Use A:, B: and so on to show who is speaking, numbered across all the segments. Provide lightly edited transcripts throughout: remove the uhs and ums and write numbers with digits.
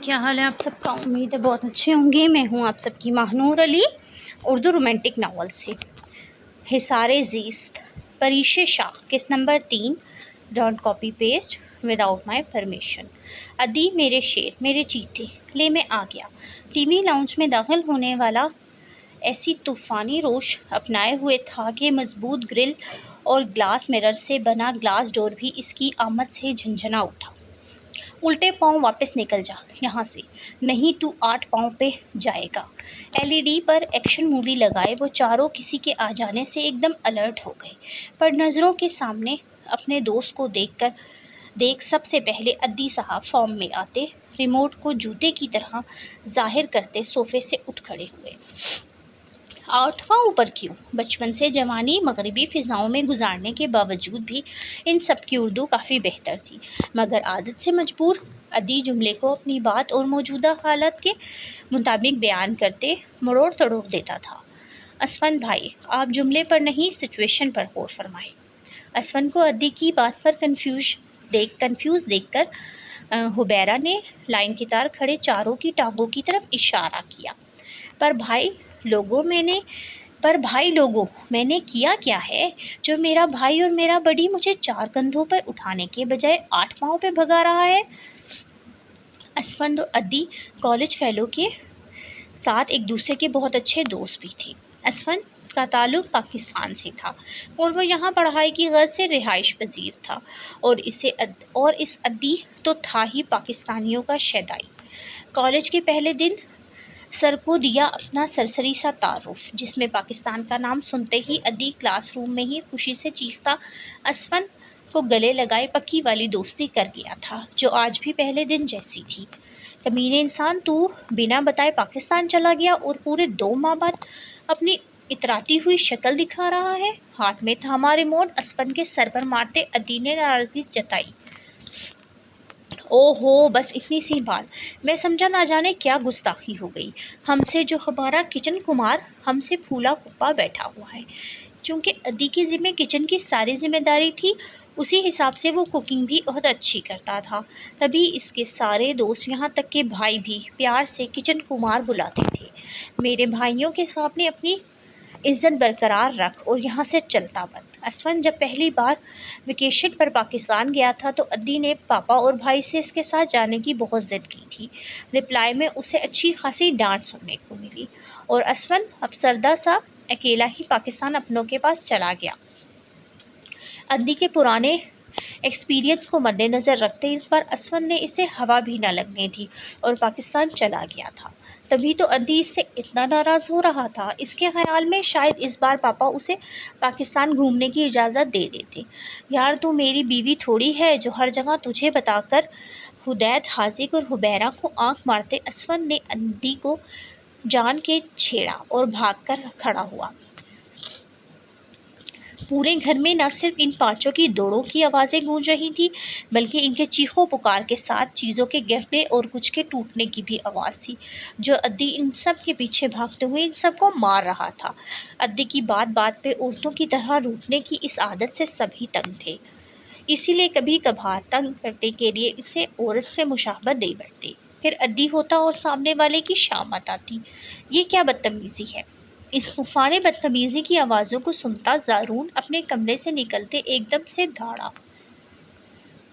A: کیا حال ہے آپ سب کا؟ امید ہے بہت اچھے ہوں گے۔ میں ہوں آپ سب کی ماہنور علی، اردو رومانٹک ناول سے۔ حصار زیست، پریش شاہ، کس number 3۔ Don't copy paste without my permission. ادی میرے شیر، میرے چیتے، لے میں آ گیا۔ ٹی وی لاؤنج میں داخل ہونے والا ایسی طوفانی روش اپنائے ہوئے تھا کہ مضبوط گرل اور گلاس مرر سے بنا گلاس ڈور بھی اس کی آمد سے جھنجھنا اٹھا۔ الٹے پاؤں واپس نکل جا یہاں سے، نہیں تو 8 پاؤں پہ جائے گا۔ LED پر ایکشن مووی لگائے وہ چاروں کسی کے آ جانے سے ایک دم الرٹ ہو گئے، پر نظروں کے سامنے اپنے دوست کو دیکھ سب سے پہلے ادی صاحب فارم میں آتے، ریموٹ کو جوتے کی طرح ظاہر کرتے صوفے سے اٹھ کھڑے ہوئے۔ 8واں اوپر کیوں؟ بچپن سے جوانی مغربی فضاؤں میں گزارنے کے باوجود بھی ان سب کی اردو کافی بہتر تھی، مگر عادت سے مجبور ادی جملے کو اپنی بات اور موجودہ حالت کے مطابق بیان کرتے مروڑ تڑوڑ دیتا تھا۔ اسفند بھائی، آپ جملے پر نہیں سچویشن پر غور فرمائیں۔ اسفند کو ادی کی بات پر کنفیوز دیکھ کر حبیرہ نے لائن کے تار کھڑے چاروں کی ٹانگوں کی طرف اشارہ کیا۔ پر بھائی لوگوں میں نے کیا کیا ہے جو میرا بھائی اور میرا بڑی مجھے 4 کندھوں پر اٹھانے کے بجائے 8 پاؤں پہ بھگا رہا ہے؟ اسفند اور ادی کالج فیلو کے ساتھ ایک دوسرے کے بہت اچھے دوست بھی تھے۔ اسفند کا تعلق پاکستان سے تھا اور وہ یہاں پڑھائی کی غرض سے رہائش پذیر تھا، اور اس ادی تو تھا ہی پاکستانیوں کا شیدائی۔ کالج کے پہلے دن سر کو دیا اپنا سرسری سا تعارف، جس میں پاکستان کا نام سنتے ہی ادی کلاس روم میں ہی خوشی سے چیختا اسفند کو گلے لگائے پکی والی دوستی کر گیا تھا، جو آج بھی پہلے دن جیسی تھی۔ کمینے انسان، تو بنا بتائے پاکستان چلا گیا اور پورے 2 ماہ بعد اپنی اتراتی ہوئی شکل دکھا رہا ہے۔ ہاتھ میں تھاما ریموٹ اسفند کے سر پر مارتے ادی نے ناراضگی جتائی۔ او ہو، بس اتنی سی بات، میں سمجھا نہ جانے کیا گستاخی ہو گئی ہم سے جو ہمارا کچن کمار ہم سے پھولا کپا بیٹھا ہوا ہے۔ چونکہ ادی کے ذمے کچن کی ساری ذمہ داری تھی، اسی حساب سے وہ کوکنگ بھی بہت اچھی کرتا تھا، تبھی اس کے سارے دوست یہاں تک کہ بھائی بھی پیار سے کچن کمار بلاتے تھے۔ میرے بھائیوں کے سامنے اپنی عزت برقرار رکھ اور یہاں سے چلتا بن۔ اسفند جب پہلی بار ویکیشن پر پاکستان گیا تھا تو ادی نے پاپا اور بھائی سے اس کے ساتھ جانے کی بہت ضد کی تھی۔ رپلائی میں اسے اچھی خاصی ڈانٹ سننے کو ملی اور اسفند افسردہ سا اکیلا ہی پاکستان اپنوں کے پاس چلا گیا۔ ادی کے پرانے ایکسپیرئنس کو مد نظر رکھتے اس بار اسفند نے اسے ہوا بھی نہ لگنے دی اور پاکستان چلا گیا تھا۔ تبھی تو ادی اس سے اتنا ناراض ہو رہا تھا۔ اس کے خیال میں شاید اس بار پاپا اسے پاکستان گھومنے کی اجازت دے دیتے۔ یار تو میری بیوی تھوڑی ہے جو ہر جگہ تجھے بتا کر۔ حدید، حاذق اور حبیرہ کو آنکھ مارتے اسفند نے ادی کو جان کے چھیڑا اور بھاگ کر کھڑا ہوا۔ پورے گھر میں نہ صرف ان 5 کی دوڑوں کی آوازیں گونج رہی تھیں، بلکہ ان کے چیخو پکار کے ساتھ چیزوں کے گرنے اور کچھ کے ٹوٹنے کی بھی آواز تھی، جو ادی ان سب کے پیچھے بھاگتے ہوئے ان سب کو مار رہا تھا۔ ادی کی بات بات پہ عورتوں کی طرح روٹنے کی اس عادت سے سبھی تنگ تھے، اسی لیے کبھی کبھار تنگ کرنے کے لیے اسے عورت سے مشابہت دے بیٹھتے، پھر ادی ہوتا اور سامنے والے کی شامت آتی۔ یہ کیا بدتمیزی ہے؟ اس طوفان بدتمیزی کی آوازوں کو سنتا زارون اپنے کمرے سے نکلتے ایک دم سے دھاڑا۔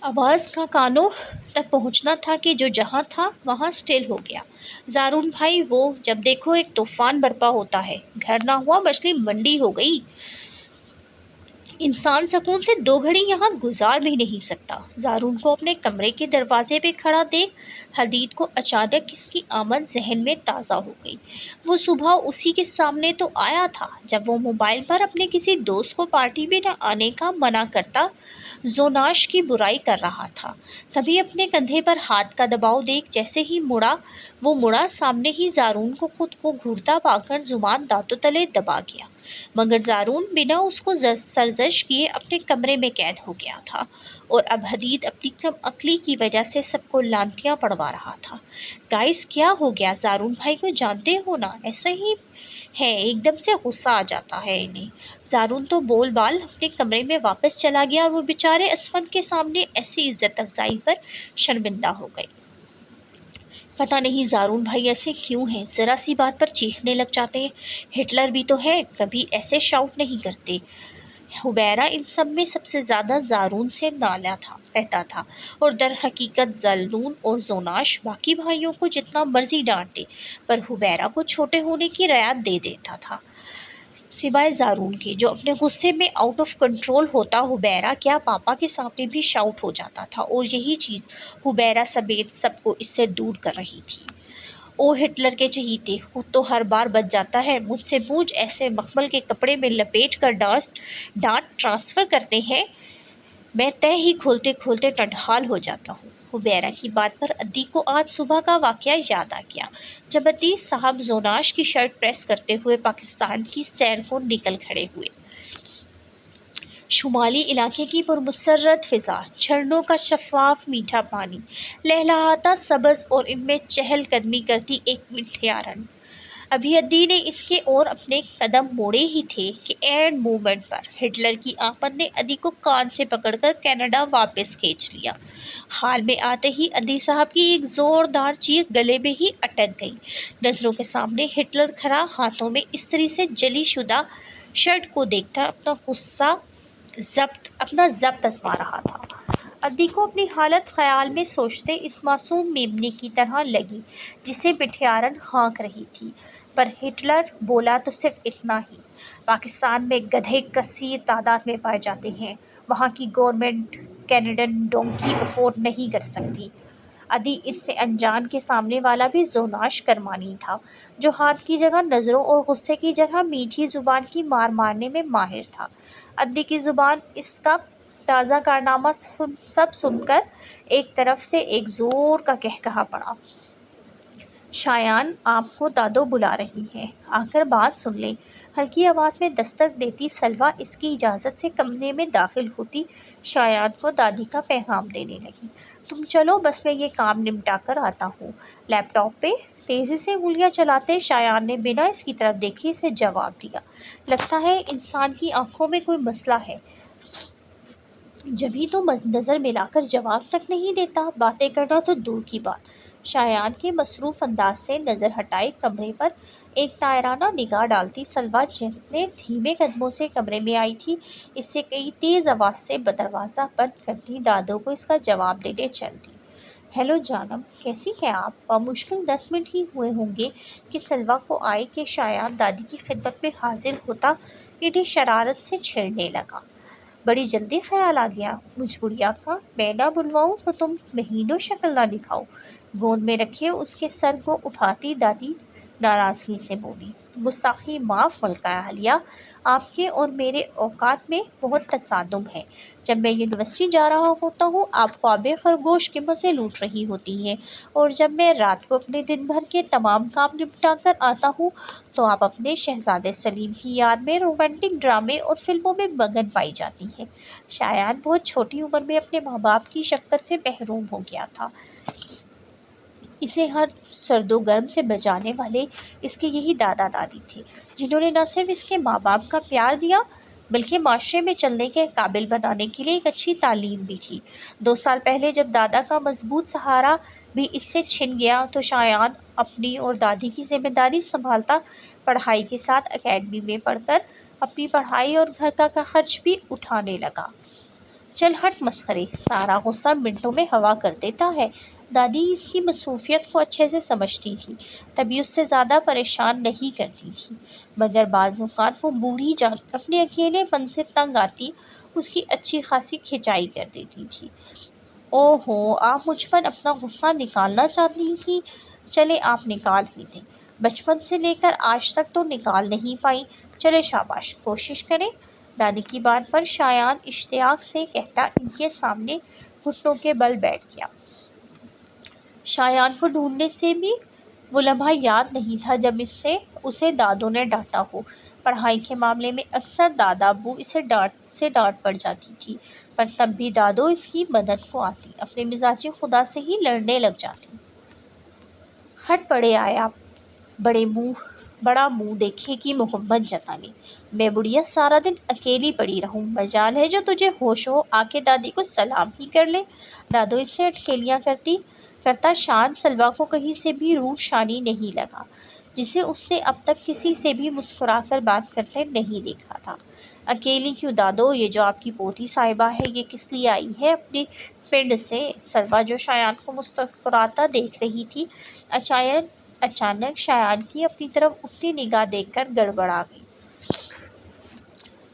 A: آواز کا کانوں تک پہنچنا تھا کہ جو جہاں تھا وہاں اسٹل ہو گیا۔ زارون بھائی، وہ جب دیکھو ایک طوفان برپا ہوتا ہے، گھر نہ ہوا مچھلی منڈی ہو گئی۔ انسان سکون سے 2 گھڑی یہاں گزار بھی نہیں سکتا۔ زارون کو اپنے کمرے کے دروازے پہ کھڑا دیکھ حدید کو اچانک اس کی آمد ذہن میں تازہ ہو گئی۔ وہ صبح اسی کے سامنے تو آیا تھا جب وہ موبائل پر اپنے کسی دوست کو پارٹی میں نہ آنے کا منع کرتا زوناش کی برائی کر رہا تھا، تبھی اپنے کندھے پر ہاتھ کا دباؤ دیکھ جیسے ہی وہ مڑا، سامنے ہی زارون کو خود کو گھورتا پا کر زبان دانتوں تلے دبا گیا، مگر زارون بنا اس کو سرزنش کیے اپنے کمرے میں قید ہو گیا تھا اور اب حدید اپنی کم عقلی کی وجہ سے سب کو لانتیاں پڑوا رہا تھا۔ گائز، کیا ہو گیا؟ زارون بھائی کو جانتے ہو نا، ایسا ہی ہے، ایک دم سے غصہ آ جاتا ہے انہیں۔ زارون تو بول بال اپنے کمرے میں واپس چلا گیا اور وہ بیچارے اسفند کے سامنے ایسی عزت افزائی پر شرمندہ ہو گئے۔ پتہ نہیں زارون بھائی ایسے کیوں ہیں، ذرا سی بات پر چیخنے لگ جاتے ہیں۔ ہٹلر بھی تو ہے، کبھی ایسے شاؤٹ نہیں کرتے۔ حبیرہ ان سب میں سب سے زیادہ زارون سے نالا رہتا تھا، اور در حقیقت زلنون اور زوناش باقی بھائیوں کو جتنا مرضی ڈانٹتے، پر حبیرہ کو چھوٹے ہونے کی رعایت دے دیتا تھا، سوائے زارون کے جو اپنے غصے میں آؤٹ آف کنٹرول ہوتا۔ حبیرہ کیا پاپا کے سامنے بھی شاؤٹ ہو جاتا تھا، اور یہی چیز حبیرہ سمیت سب کو اس سے دور کر رہی تھی۔ او ہٹلر کے چہیتے، خود تو ہر بار بچ جاتا ہے، مجھ سے پوچھ ایسے مخمل کے کپڑے میں لپیٹ کر ڈانٹ ٹرانسفر کرتے ہیں، میں تہ ہی کھولتے کھولتے نڈھال ہو جاتا ہوں۔ حبیرہ کی بات پر عدی کو آج صبح کا واقعہ یاد آ گیا، جب عدی صاحب زوناش کی شرٹ پریس کرتے ہوئے پاکستان کی سیر کو نکل کھڑے ہوئے۔ شمالی علاقے کی پرمسرت فضا، جھرنوں کا شفاف میٹھا پانی، لہلہاتا سبز اور ان میں چہل قدمی کرتی ایک مٹھیارن۔ ابھی عدی نے اس کے اور اپنے قدم موڑے ہی تھے کہ اینڈ مومنٹ پر ہٹلر کی آمد نے عدی کو کان سے پکڑ کر کینیڈا واپس کھینچ لیا۔ حال میں آتے ہی عدی صاحب کی ایک زوردار چیخ گلے میں ہی اٹک گئی۔ نظروں کے سامنے ہٹلر کھڑا، ہاتھوں میں استری سے جلی شدہ شرٹ کو دیکھتا اپنا ضبط آزما رہا تھا۔ عدی کو اپنی حالت خیال میں سوچتے اس معصوم میمنے کی طرح لگی جسے مٹھیارن ہانک رہی تھی، پر ہٹلر بولا تو صرف اتنا ہی، پاکستان میں گدھے کثیر تعداد میں پائے جاتے ہیں، وہاں کی گورنمنٹ کینیڈین ڈونکی افورڈ نہیں کر سکتی۔ عدی اس سے انجان کے سامنے والا بھی زوناش کرمانی تھا، جو ہاتھ کی جگہ نظروں اور غصے کی جگہ میٹھی زبان کی مار مارنے میں ماہر تھا۔ عدی کی زبان اس کا تازہ کارنامہ سب سن کر ایک طرف سے ایک زور کا قہقہا پڑا۔ شایان آپ کو دادو بلا رہی ہیں، آ کر بات سن لیں۔ ہلکی آواز میں دستک دیتی سلویٰ اس کی اجازت سے کمرے میں داخل ہوتی شایان کو دادی کا پیغام دینے لگی۔ تم چلو، بس میں یہ کام نمٹا کر آتا ہوں۔ لیپ ٹاپ پہ تیزی سے انگلیاں چلاتے شایان نے بنا اس کی طرف دیکھے اسے جواب دیا، لگتا ہے انسان کی آنکھوں میں کوئی مسئلہ ہے، جبھی تو نظر ملا کر جواب تک نہیں دیتا، باتیں کرنا تو دور کی بات۔ شایان کے مصروف انداز سے نظر ہٹائے کمرے پر ایک طائرانہ نگاہ ڈالتی سلویٰ جتنے دھیمے قدموں سے کمرے میں آئی تھی، اس سے کئی تیز آواز سے دروازہ بند کرتی دادو کو اس کا جواب دینے چل دی۔ ہیلو جانم، کیسی ہیں آپ؟ بمشکل 10 منٹ ہی ہوئے ہوں گے کہ سلویٰ کو آئے کہ شایان دادی کی خدمت میں حاضر ہوتا انہیں شرارت سے چھیڑنے لگا۔ بڑی جلدی خیال آ گیا مجھ گڑیا کا، میں نہ بلواؤں تو تم مہینوں شکل نہ دکھاؤ۔ گود میں رکھے اس کے سر کو اٹھاتی دادی ناراضگی سے بولی، گستاخی معاف ملکہ عالیہ، آپ کے اور میرے اوقات میں بہت تصادم ہے۔ جب میں یونیورسٹی جا رہا ہوتا ہوں آپ خواب خرگوش کے مزے لوٹ رہی ہوتی ہیں، اور جب میں رات کو اپنے دن بھر کے تمام کام نپٹا کر آتا ہوں تو آپ اپنے شہزادے سلیم کی یاد میں رومانٹک ڈرامے اور فلموں میں مگن پائی جاتی ہیں۔ شایان بہت چھوٹی عمر میں اپنے ماں باپ کی شفقت سے محروم ہو گیا تھا۔ اسے ہر سرد و گرم سے بچانے والے اس کے یہی دادا دادی تھے، جنہوں نے نہ صرف اس کے ماں باپ کا پیار دیا بلکہ معاشرے میں چلنے کے قابل بنانے کے لیے ایک اچھی تعلیم بھی تھی۔ 2 سال پہلے جب دادا کا مضبوط سہارا بھی اس سے چھن گیا تو شایان اپنی اور دادی کی ذمہ داری سنبھالتا پڑھائی کے ساتھ اکیڈمی میں پڑھ کر اپنی پڑھائی اور گھر کا خرچ بھی اٹھانے لگا۔ چل ہٹ مسخرے، سارا غصہ منٹوں میں ہوا کر دیتا ہے۔ دادی اس کی مصروفیت کو اچھے سے سمجھتی تھی، تبھی اس سے زیادہ پریشان نہیں کرتی تھی، مگر بعض اوقات وہ بوڑھی جان اپنے اکیلے پن سے تنگ آتی اس کی اچھی خاصی کھنچائی کر دیتی تھی۔ اوہ ہو، آپ مجھ پر اپنا غصہ نکالنا چاہتی تھی، چلے آپ نکال ہی دیں، بچپن سے لے کر آج تک تو نکال نہیں پائی، چلے شاباش کوشش کریں۔ دادی کی بات پر شایان اشتیاق سے کہتا ان کے سامنے گھٹنوں کے بل بیٹھ گیا۔ شایان کو ڈھونڈنے سے بھی وہ لمحہ یاد نہیں تھا جب اسے دادو نے ڈانٹا ہو۔ پڑھائی کے معاملے میں اکثر دادا ابو اسے ڈانٹ پڑ جاتی تھی، پر تب بھی دادو اس کی مدد کو آتی، اپنے مزاجی خدا سے ہی لڑنے لگ جاتی۔ ہٹ پڑے آیا بڑا منہ دیکھے کی محبت جتانے، میں بڑھیا سارا دن اکیلی پڑی رہوں، مجال ہے جو تجھے ہوش ہو آ کے دادی کو سلام ہی کر لے۔ دادو اس سے اٹکیلیاں کرتی کرتا شان سلویٰ کو کہیں سے بھی روح شانی نہیں لگا، جسے اس نے اب تک کسی سے بھی مسکرا کر بات کرتے نہیں دیکھا تھا۔ اکیلی کیوں دادو؟ یہ جو آپ کی پوتی صاحبہ ہے یہ کس لیے آئی ہے اپنے پنڈ سے؟ سلویٰ جو شایان کو مسکراتا دیکھ رہی تھی، اچانک شایان کی اپنی طرف اٹھتی نگاہ دیکھ کر گڑبڑا گئی۔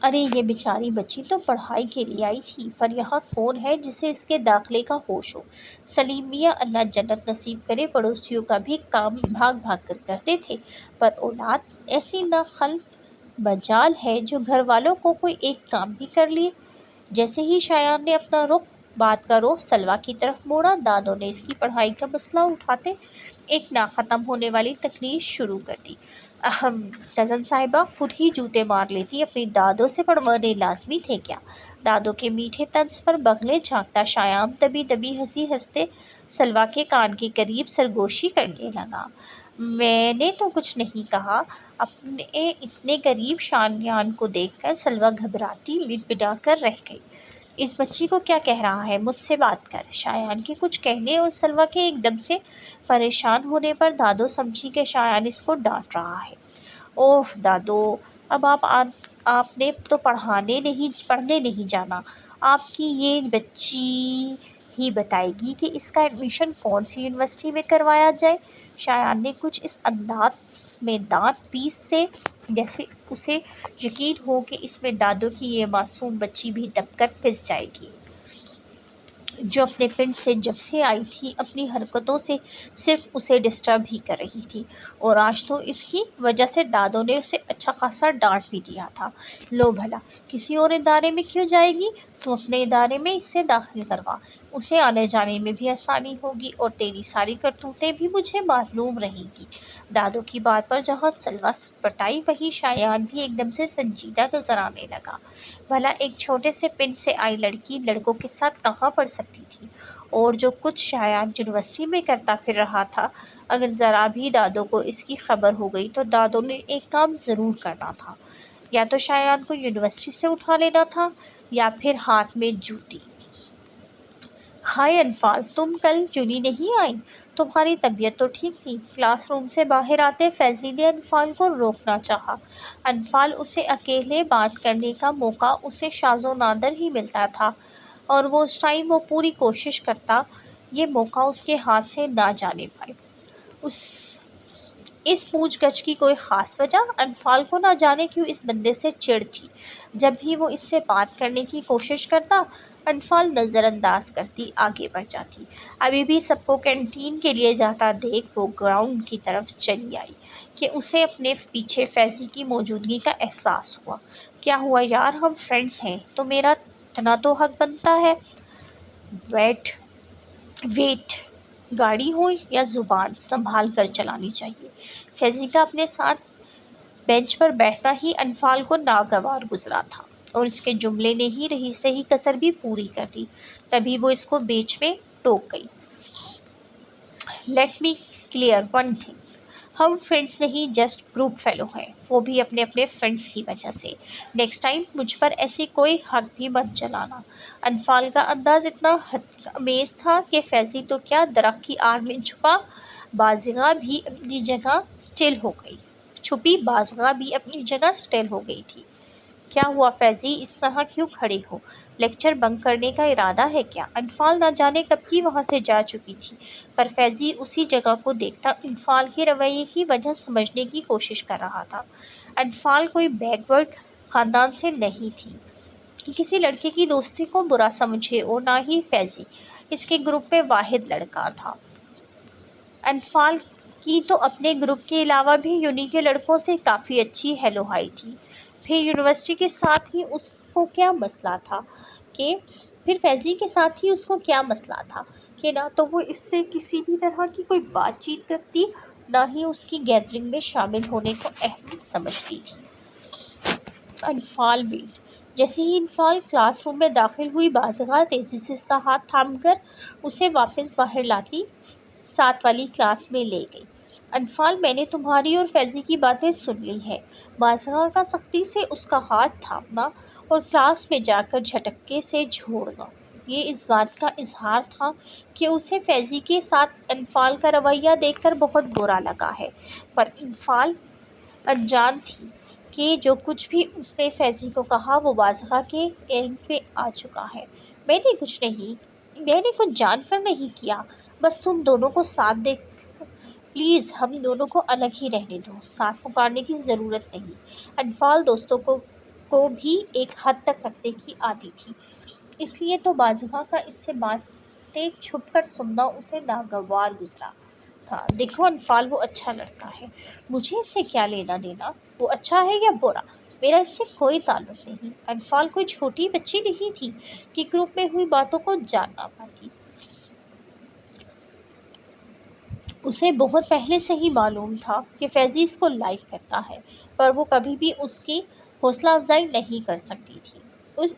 A: ارے یہ بیچاری بچی تو پڑھائی کے لیے آئی تھی، پر یہاں کون ہے جسے اس کے داخلے کا ہوش ہو؟ سلیم میاں اللہ جنت نصیب کرے پڑوسیوں کا بھی کام بھاگ بھاگ کر کرتے تھے، پر اولاد ایسی ناخلف مجال ہے جو گھر والوں کو کوئی ایک کام بھی کر لیے۔ جیسے ہی شایان نے اپنا بات کا رخ سلویٰ کی طرف موڑا، دادوں نے اس کی پڑھائی کا مسئلہ اٹھاتے ایک ناختم ہونے والی تقریر شروع کر دی۔ کزن صاحبہ خود ہی جوتے مار لیتی، اپنی دادوں سے پڑھوانے لازمی تھے کیا؟ دادوں کے میٹھے طنز پر بغلیں جھانکتا شایان دبی دبی ہنسی ہنستے سلویٰ کے کان کے قریب سرگوشی کرنے لگا۔ میں نے تو کچھ نہیں کہا۔ اپنے اتنے قریب شایان کو دیکھ کر سلویٰ گھبراتی بڑبڑا کر رہ گئی۔ اس بچی کو کیا کہہ رہا ہے؟ مجھ سے بات کر۔ شایان کے کچھ کہنے اور سلویٰ کے ایک دم سے پریشان ہونے پر دادو سمجھی کہ شایان اس کو ڈانٹ رہا ہے۔ اوہ دادو، اب آپ نے تو پڑھنے نہیں جانا، آپ کی یہ بچی ہی بتائے گی کہ اس کا ایڈمیشن کون سی یونیورسٹی میں کروایا جائے۔ شایان نے کچھ اس انداز میں دانت پیس سے جیسے اسے یقین ہو کہ اس میں دادو کی یہ معصوم بچی بھی دب کر پس جائے گی، جو اپنے پنڈ سے جب سے آئی تھی اپنی حرکتوں سے صرف اسے ڈسٹرب ہی کر رہی تھی، اور آج تو اس کی وجہ سے دادو نے اسے اچھا خاصا ڈانٹ بھی دیا تھا۔ لو بھلا کسی اور ادارے میں کیوں جائے گی؟ تو اپنے ادارے میں اسے داخل کروا، اسے آنے جانے میں بھی آسانی ہوگی اور تیری ساری کرتوتیں بھی مجھے معلوم رہیں گی۔ دادو کی بات پر جہاں سلویٰ سٹپٹائی وہیں شایان بھی ایک دم سے سنجیدہ نظر آنے لگا۔ بھلا ایک چھوٹے سے پنڈ سے آئی لڑکی لڑکوں کے ساتھ کہاں پڑھ سکتی تھی؟ اور جو کچھ شایان یونیورسٹی میں کرتا پھر رہا تھا، اگر ذرا بھی دادو کو اس کی خبر ہو گئی تو دادو نے ایک کام ضرور کرنا تھا، یا تو شایان کو یونیورسٹی سے اٹھا لینا تھا یا پھر ہاتھ میں جوتی۔ ہائے انفال، تم کل چنی نہیں آئی؟ تمہاری طبیعت تو ٹھیک تھی؟ کلاس روم سے باہر آتے فیضی نے انفال کو روکنا چاہا۔ انفال اسے اکیلے بات کرنے کا موقع اسے شاذ و نادر ہی ملتا تھا، اور وہ اس ٹائم وہ پوری کوشش کرتا یہ موقع اس کے ہاتھ سے نہ جانے پائے۔ اس پوچھ گچھ کی کوئی خاص وجہ؟ انفال کو نہ جانے کیوں اس بندے سے چڑ تھی۔ جب بھی وہ اس سے بات کرنے کی کوشش کرتا، انفال نظر انداز کرتی آگے بڑھ جاتی۔ ابھی بھی سب کو کینٹین کے لیے جاتا دیکھ وہ گراؤنڈ کی طرف چلی آئی کہ اسے اپنے پیچھے فیضی کی موجودگی کا احساس ہوا۔ کیا ہوا یار، ہم فرینڈز ہیں تو میرا اتنا تو حق بنتا ہے۔ ویٹ، گاڑی ہو یا زبان سنبھال کر چلانی چاہیے۔ فیضی کا اپنے ساتھ بینچ پر بیٹھنا ہی انفال کو ناگوار گزرا تھا، اور اس کے جملے نے ہی رہی سہی کسر بھی پوری کر دی۔ تبھی وہ اس کو بیچ میں ٹوک گئی۔ Let me clear one thing, ہم فرینڈز نہیں جسٹ گروپ فیلو ہیں، وہ بھی اپنے فرینڈز کی وجہ سے۔ نیکسٹ ٹائم مجھ پر ایسی کوئی حق بھی مت جلانا۔ انفال کا انداز اتنا حدامیز تھا کہ فیضی تو کیا درخت کی آڑ میں چھپی بازگاہ بھی اپنی جگہ سٹیل ہو گئی تھی۔ کیا ہوا فیضی، اس طرح کیوں کھڑے ہو؟ لیکچر بنک کرنے کا ارادہ ہے کیا؟ انفال نہ جانے کب کی وہاں سے جا چکی تھی، پر فیضی اسی جگہ کو دیکھتا انفال کے رویے کی وجہ سمجھنے کی کوشش کر رہا تھا۔ انفال کوئی بیک ورڈ خاندان سے نہیں تھی کہ کسی لڑکے کی دوستی کو برا سمجھے، اور نہ ہی فیضی اس کے گروپ میں واحد لڑکا تھا۔ انفال کی تو اپنے گروپ کے علاوہ بھی یونی کے لڑکوں سے کافی اچھی ہیلو ہائی تھی۔ پھر یونیورسٹی کے ساتھ ہی اس کو کیا مسئلہ تھا کہ نہ تو وہ اس سے کسی بھی طرح کی کوئی بات چیت کرتی، نہ ہی اس کی گیدرنگ میں شامل ہونے کو اہم سمجھتی تھی۔ انفال ویٹ، جیسے ہی انفال کلاس روم میں داخل ہوئی بازگاہ تیزی سے اس کا ہاتھ تھام کر اسے واپس باہر لاتی ساتھ والی کلاس میں لے گئی۔ انفال، میں نے تمہاری اور فیضی کی باتیں سن لی ہیں۔ بازگاہ کا سختی سے اس کا ہاتھ تھامنا اور کلاس میں جا کر جھٹکے سے جھوڑنا۔ یہ اس بات کا اظہار تھا کہ اسے فیضی کے ساتھ انفال کا رویہ دیکھ کر بہت برا لگا ہے، پر انفال انجان تھی کہ جو کچھ بھی اس نے فیضی کو کہا وہ بازغہ کے علم پہ آ چکا ہے۔ میں نے کچھ جان کر نہیں کیا، بس تم دونوں کو ساتھ دیکھ، پلیز ہم دونوں کو الگ ہی رہنے دو، ساتھ پکارنے کی ضرورت نہیں۔ انفال دوستوں کو بھی ایک حد تک رکھنے کی عادی تھی، اس لیے تو بازغہ کا اس سے باتیں چھپ کر سننا اسے ناگوار گزرا تھا۔ دیکھو انفال، وہ اچھا لڑکا ہے، مجھے اس سے کیا لینا دینا، وہ اچھا ہے یا برا، میرا اس سے کوئی تعلق نہیں۔ انفال کوئی چھوٹی بچی نہیں تھی کہ گروپ میں ہوئی باتوں کو جان نہ پاتی، اسے بہت پہلے سے ہی معلوم تھا کہ فیضی اس کو لائک کرتا ہے، پر وہ کبھی بھی اس کی حوصلہ افزائی نہیں کر سکتی تھی،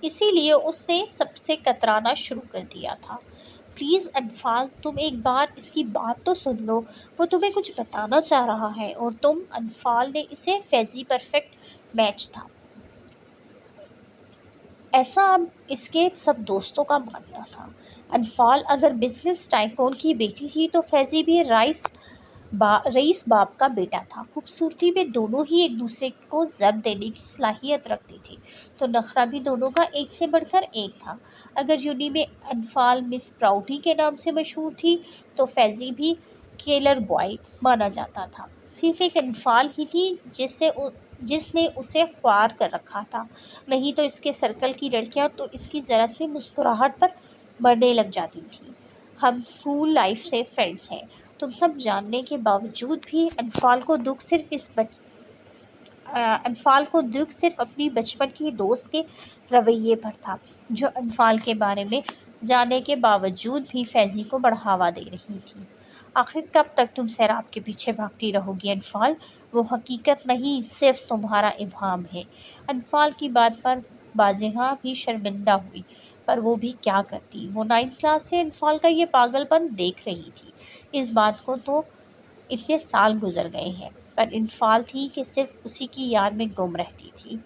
A: اسی لیے اس نے سب سے کترانا شروع کر دیا تھا۔ پلیز انفال، تم ایک بار اس کی بات تو سن لو، وہ تمہیں کچھ بتانا چاہ رہا ہے اور تم۔ انفال نے اسے فیضی پرفیکٹ میچ تھا، ایسا اب اس کے سب دوستوں کا ماننا تھا۔ انفال اگر بزنس ٹائکون کی بیٹی تھی تو فیضی بھی رئیس باپ کا بیٹا تھا۔ خوبصورتی میں دونوں ہی ایک دوسرے کو ضرب دینے کی صلاحیت رکھتے تھے، تو نخرہ بھی دونوں کا ایک سے بڑھ کر ایک تھا۔ اگر یونی میں انفال مس پراؤڈی کے نام سے مشہور تھی تو فیضی بھی کیلر بوائے مانا جاتا تھا۔ صرف ایک انفال ہی تھی جس نے اسے خوار کر رکھا تھا، نہیں تو اس کے سرکل کی لڑکیاں تو اس کی ذرا سی مسکراہٹ پر مرنے لگ جاتی تھیں۔ ہم اسکول لائف سے فرینڈز ہیں، تم سب جاننے کے باوجود بھی انفال کو دکھ صرف اپنی بچپن کی دوست کے رویے پر تھا، جو انفال کے بارے میں جاننے کے باوجود بھی فیضی کو بڑھاوا دے رہی تھی۔ آخر کب تک تم سیراب کے پیچھے بھاگتی رہو گی انفال، وہ حقیقت نہیں، صرف تمہارا ابہام ہے۔ انفال کی بات پر بازغہ بھی شرمندہ ہوئی، پر وہ بھی کیا کرتی، وہ 9 کلاس سے انفال کا یہ پاگل پن دیکھ رہی تھی۔ اس بات کو تو اتنے سال گزر گئے ہیں، پر انفال تھی کہ صرف اسی کی یاد میں گم رہتی تھی۔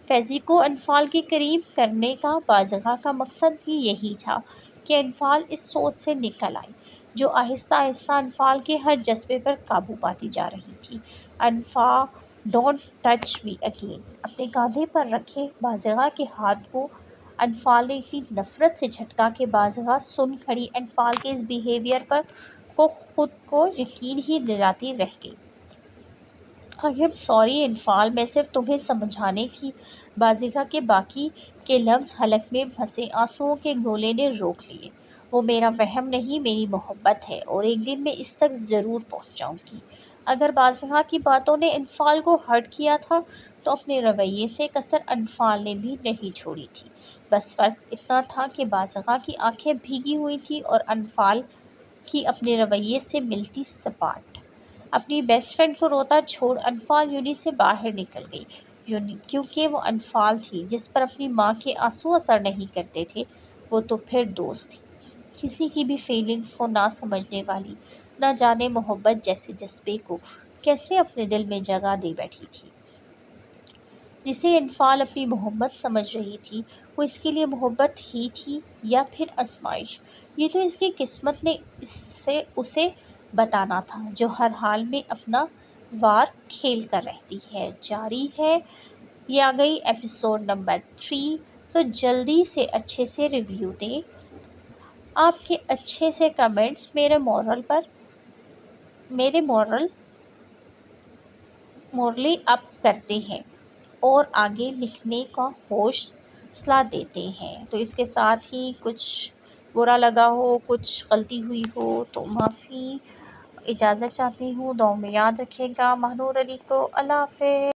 A: فیضی کو انفال کے قریب کرنے کا بازغہ کا مقصد بھی یہی تھا کہ انفال اس سوچ سے نکل آئے جو آہستہ آہستہ انفال کے ہر جذبے پر قابو پاتی جا رہی تھی۔ انفال، ڈونٹ ٹچ می اگین، اپنے کاندھے پر رکھے بازغہ کے ہاتھ کو انفال نے اتنی نفرت سے جھٹکا کہ بازغہ سن کھڑی انفال کے اس بیہیویئر پر خود کو یقین ہی دلاتی رہ گئی۔ آئی ایم سوری انفال، میں صرف تمہیں سمجھانے کی۔ بازغہ کے باقی کے لفظ حلق میں پھنسے آنسوؤں کے گولے نے روک لیے۔ وہ میرا وہم نہیں، میری محبت ہے، اور ایک دن میں اس تک ضرور پہنچ جاؤں گی۔ اگر بازغہ کی باتوں نے انفال کو ہرٹ کیا تھا تو اپنے رویے سے کسر انفال نے بھی نہیں چھوڑی تھی، بس فرق اتنا تھا کہ بازغہ کی آنکھیں بھیگی ہوئی تھیں اور انفال کی اپنے رویے سے ملتی سپاٹ۔ اپنی بیسٹ فرینڈ کو روتا چھوڑ انفال یونی سے باہر نکل گئی، کیونکہ وہ انفال تھی جس پر اپنی ماں کے آنسو اثر نہیں کرتے تھے، وہ تو پھر دوست تھی، کسی کی بھی فیلنگز کو نہ سمجھنے والی، نہ جانے محبت جیسے جذبے کو کیسے اپنے دل میں جگہ دے بیٹھی تھی۔ جسے انفال اپنی محبت سمجھ رہی تھی وہ اس کے لیے محبت ہی تھی یا پھر آزمائش، یہ تو اس کی قسمت نے اسے بتانا تھا، جو ہر حال میں اپنا وار کھیل کر رہتی ہے۔ جاری ہے، یہ آ گئی ایپیسوڈ نمبر 3، تو جلدی سے اچھے سے ریویو دیں، آپ کے اچھے سے کمنٹس میرے مورلی اپ کرتے ہیں اور آگے لکھنے کا حوصلہ دیتے ہیں۔ تو اس کے ساتھ ہی کچھ برا لگا ہو، کچھ غلطی ہوئی ہو تو معافی، اجازت چاہتی ہوں، دعاؤں میں یاد رکھیے گا۔ مہنور علی کو اللہ حافظ۔